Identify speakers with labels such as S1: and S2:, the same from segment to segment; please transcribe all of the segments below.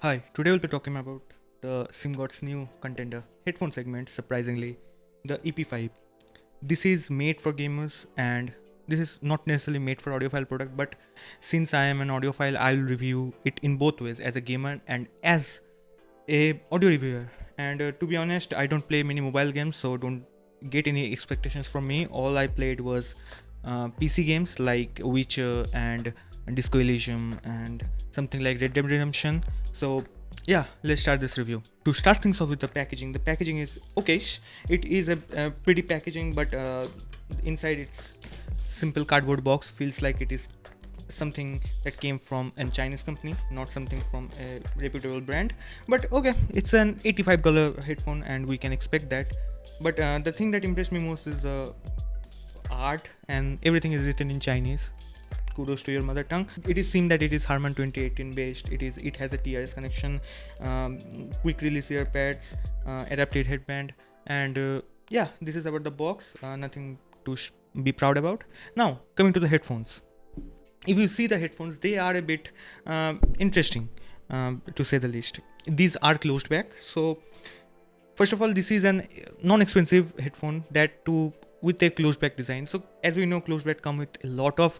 S1: Hi, today we'll be talking about the SIMGOT's new contender headphone segment, surprisingly, the EP5. This is made for gamers and this is not necessarily made for audiophile product, but since I am an audiophile, I'll review it in both ways as a gamer and as a audio reviewer. And to be honest, I don't play many mobile games, so don't get any expectations from me. All I played was PC games like Witcher and Disco Elysium and something like Red Dead Redemption. So yeah, let's start this review. To start things off with the packaging is okay. It is a pretty packaging, but inside it's simple cardboard box. Feels like it is something that came from a Chinese company, not something from a reputable brand. But okay, it's an $85 headphone, and we can expect that. But the thing that impressed me most is the art, and everything is written in Chinese. Kudos to your mother tongue. It is seen that it is Harman 2018 based. It has a TRS connection, quick release earpads, adapted headband, and yeah, this is about the box. Nothing to be proud about. Now coming to the headphones. If you see the headphones, they are a bit interesting, to say the least. These are closed back. So first of all, this is an non-expensive headphone, that too with a closed back design. So as we know, closed back come with a lot of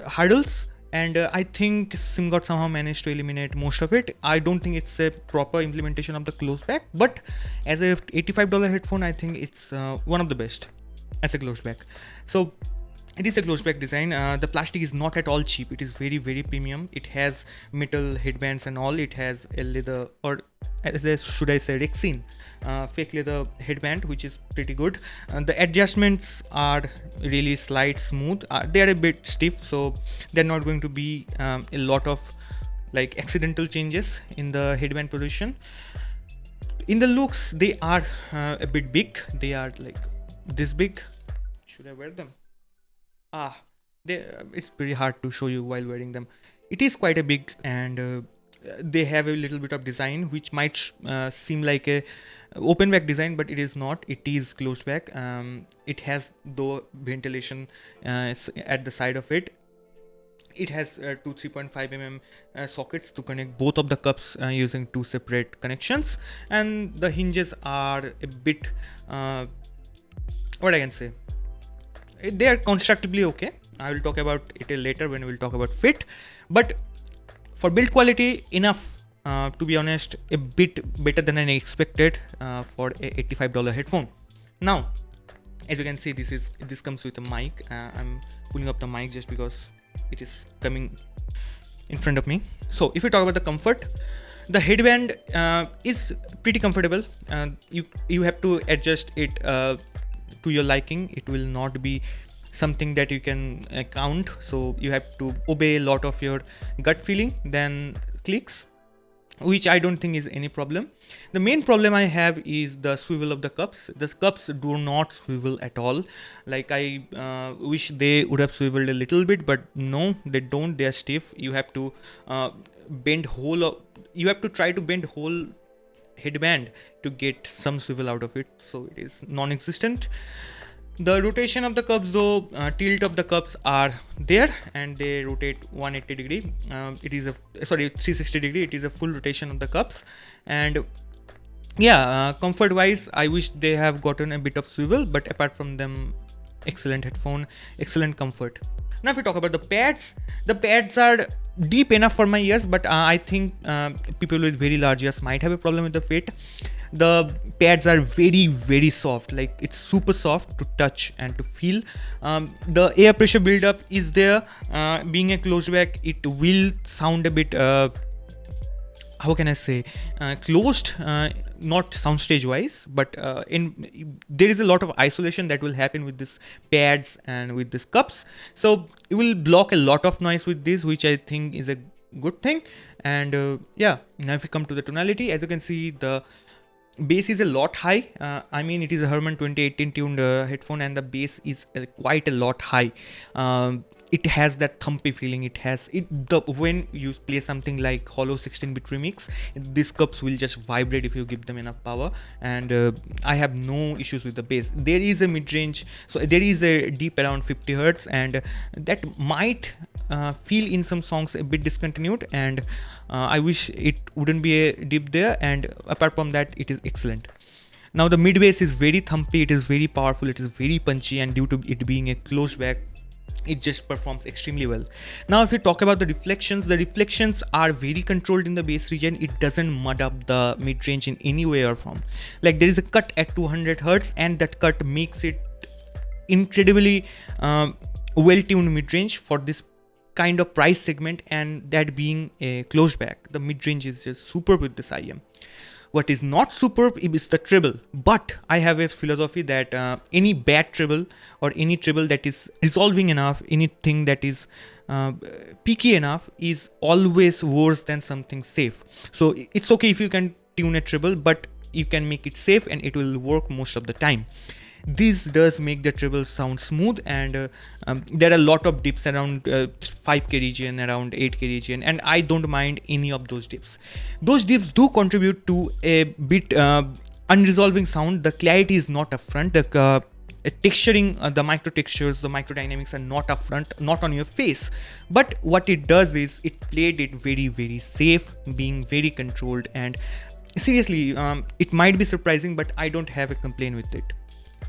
S1: hurdles, and I think SIMGOT somehow managed to eliminate most of it. I don't think it's a proper implementation of the closed back, but as a $85 headphone, I think it's one of the best as a closed back. So it is a closed back design. The plastic is not at all cheap. It is very, very premium. It has metal headbands and all. It has a leather, or should I say Rexine, fake leather headband, which is pretty good. The adjustments are really slight, smooth. They are a bit stiff, so they're not going to be a lot of like accidental changes in the headband position. In the looks, they are a bit big. They are like this big. Should I wear them? It's pretty hard to show you while wearing them. It is quite a big, and they have a little bit of design which might seem like a open back design, but it is not. It is closed back. It has though ventilation at the side of it. It has two 3.5 sockets to connect both of the cups using two separate connections, and the hinges are a bit what I can say, they are constructively okay. I will talk about it later when we will talk about fit, but for build quality, enough, to be honest, a bit better than I expected for a $85 headphone. Now as you can see, this comes with a mic. I'm pulling up the mic just because it is coming in front of me. So if we talk about the comfort, the headband is pretty comfortable. You have to adjust it to your liking. It will not be something that you can count, so you have to obey a lot of your gut feeling then clicks, which I don't think is any problem. The main problem I have is the swivel of the cups. The cups do not swivel at all. Like I wish they would have swiveled a little bit, but no, they don't. They are stiff. You have to you have to try to bend whole headband to get some swivel out of it, so it is non-existent. The rotation of the cups, though, tilt of the cups are there, and they rotate 180 degree. It is a 360 degree. It is a full rotation of the cups, and yeah, comfort wise, I wish they have gotten a bit of swivel, but apart from them, excellent headphone, excellent comfort. Now if we talk about the pads are deep enough for my ears, but I think people with very large ears might have a problem with the fit. The pads are very, very soft. Like it's super soft to touch and to feel. The air pressure buildup is there. Being a closed back, it will sound a bit how can I say, closed, not soundstage wise, but there is a lot of isolation that will happen with this pads and with these cups, so it will block a lot of noise with this, which I think is a good thing. And yeah, now if we come to the tonality, as you can see, the bass is a lot high. I mean, it is a Harman 2018 tuned headphone, and the bass is quite a lot high. it has that thumpy feeling. It has when you play something like Hollow 16-bit remix, these cups will just vibrate if you give them enough power. And I have no issues with the bass. There is a mid-range, so there is a deep around 50 hertz, and that might feel in some songs a bit discontinued, and I wish it wouldn't be a dip there. And apart from that, it is excellent. Now the mid bass is very thumpy, it is very powerful, it is very punchy, and due to it being a closed back, it just performs extremely well. Now if you talk about the reflections are very controlled in the bass region. It doesn't mud up the mid-range in any way or form. Like there is a cut at 200 hertz, and that cut makes it incredibly well-tuned mid-range for this kind of price segment, and that being a closed back, the mid-range is just superb with this IM. What is not superb is the treble, but I have a philosophy that any bad treble or any treble that is resolving enough, anything that is peaky enough is always worse than something safe. So it's okay if you can tune a treble, but you can make it safe and it will work most of the time. This does make the treble sound smooth, and there are a lot of dips around 5k region, around 8k region, and I don't mind any of those dips. Those dips do contribute to a bit unresolving sound. The clarity is not upfront. The texturing, the micro textures, the micro dynamics are not upfront, not on your face. But what it does is it played it very, very safe, being very controlled, and seriously, it might be surprising, but I don't have a complaint with it.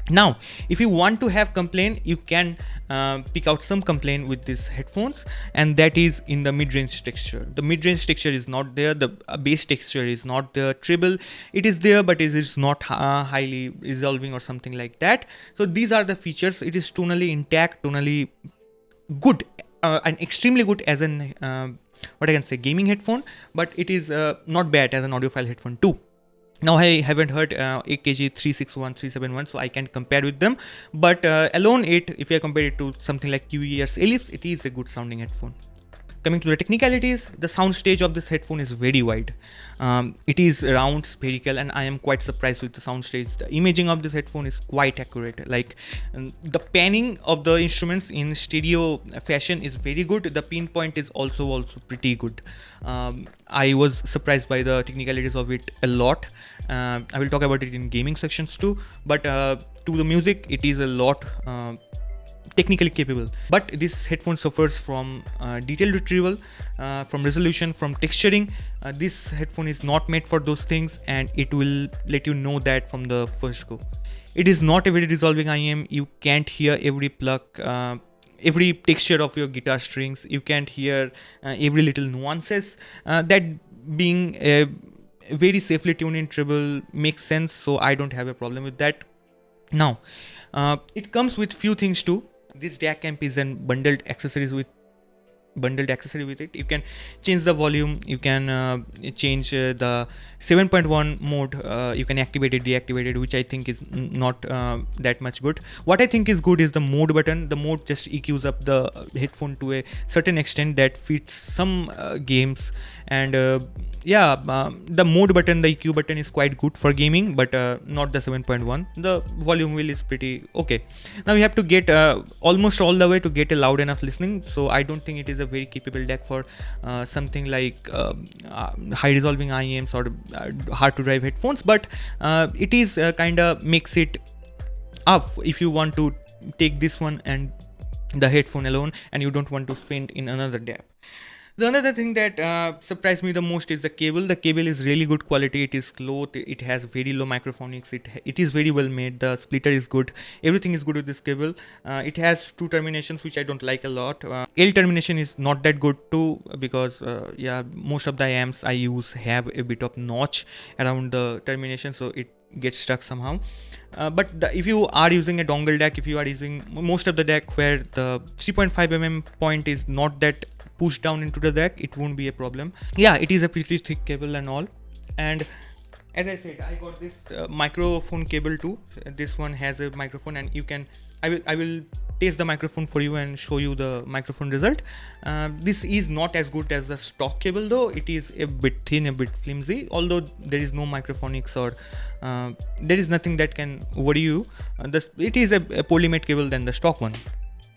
S1: Now, if you want to have complaint, you can pick out some complaint with these headphones, and that is in the mid-range texture. The mid-range texture is not there. The bass texture is not there. Treble, it is there, but it is not highly resolving or something like that. So these are the features. It is tonally intact, tonally good, and extremely good as an what I can say, gaming headphone, but it is not bad as an audiophile headphone too. Now I haven't heard AKG 361, 371, so I can't compare with them. But alone it, if I compare it to something like QE's Ellipse, it is a good sounding headphone. Coming to the technicalities, the soundstage of this headphone is very wide. It is round, spherical, and I am quite surprised with the soundstage. The imaging of this headphone is quite accurate. Like the panning of the instruments in stereo fashion is very good. The pinpoint is also pretty good. I was surprised by the technicalities of it a lot. I will talk about it in gaming sections too. But to the music, it is a lot technically capable, but this headphone suffers from detail retrieval, from resolution, from texturing. This headphone is not made for those things, and it will let you know that from the first go. It is not a very resolving IM. You can't hear every pluck, every texture of your guitar strings. You can't hear every little nuances. That being a very safely tuned in treble makes sense, so I don't have a problem with that. Now, it comes with few things too. This DAC amp is a bundled accessory with it. You can change the volume, you can change the 7.1 mode, you can activate it, deactivate it, which I think is not that much good. What I think is good is the mode button. The mode just EQs up the headphone to a certain extent that fits some games, and the mode button, the EQ button is quite good for gaming, but not the 7.1. The volume wheel is pretty okay. Now you have to get almost all the way to get a loud enough listening, so I don't think it is a very capable DAC for something like high resolving IEMs or hard to drive headphones, but it is kind of makes it up if you want to take this one and the headphone alone, and you don't want to spend in another DAC. The another thing that surprised me the most is the cable. The cable is really good quality. It is cloth. It has very low microphonics. It is very well made. The splitter is good. Everything is good with this cable. It has two terminations, which I don't like a lot. L termination is not that good too, because most of the amps I use have a bit of notch around the termination, so it gets stuck somehow. But if you are using a dongle DAC, if you are using most of the DAC where the 3.5 mm point is not that pushed down into the DAC, it won't be a problem. Yeah, it is a pretty thick cable and all. And as I said, I got this microphone cable too. This one has a microphone, and you can I will test the microphone for you and show you the microphone result. This is not as good as the stock cable though. It is a bit thin, a bit flimsy, although there is no microphonics or there is nothing that can worry you. It is a poorly made cable than the stock one.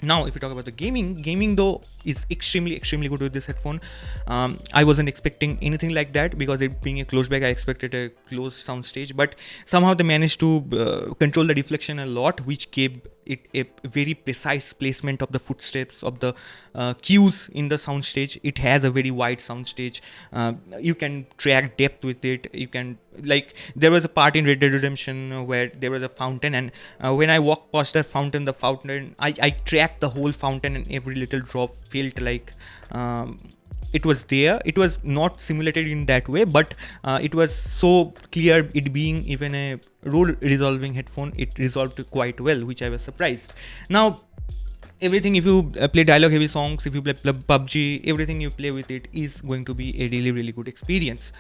S1: Now, if you talk about the gaming though is extremely good with this headphone. I wasn't expecting anything like that, because it being a closed back, I expected a closed soundstage, but somehow they managed to control the deflection a lot, which gave it a very precise placement of the footsteps of the cues in the soundstage. It has a very wide soundstage. You can track depth with it. You can, like, there was a part in Red Dead Redemption where there was a fountain, and when I walked past the fountain, I tracked the whole fountain, and every little drop felt like it was there. It was not simulated in that way, but it was so clear. It being even a role resolving headphone, it resolved quite well, which I was surprised. Now, everything, if you play dialogue heavy songs, if you play PUBG, everything you play with it is going to be a really good experience.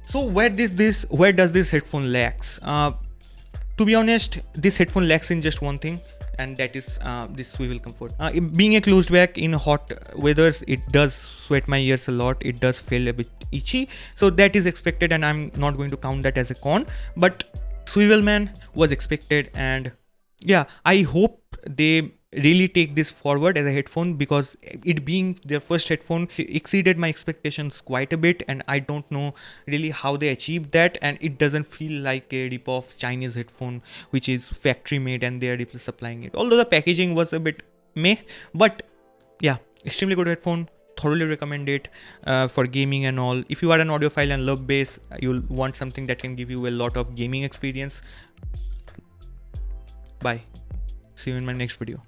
S1: So where does this headphone lacks? To be honest, this headphone lacks in just one thing, and that is this swivel comfort. Being a closed back in hot weathers, it does sweat my ears a lot. It does feel a bit itchy, so that is expected, and I'm not going to count that as a con. But swivel man was expected, and yeah, I hope they really take this forward as a headphone, because it being their first headphone exceeded my expectations quite a bit, and I don't know really how they achieved that, and it doesn't feel like a rip-off Chinese headphone which is factory made and they are supplying it, although the packaging was a bit meh. But yeah, extremely good headphone, thoroughly recommend it for gaming and all. If you are an audiophile and love bass, you'll want something that can give you a lot of gaming experience. Bye, see you in my next video.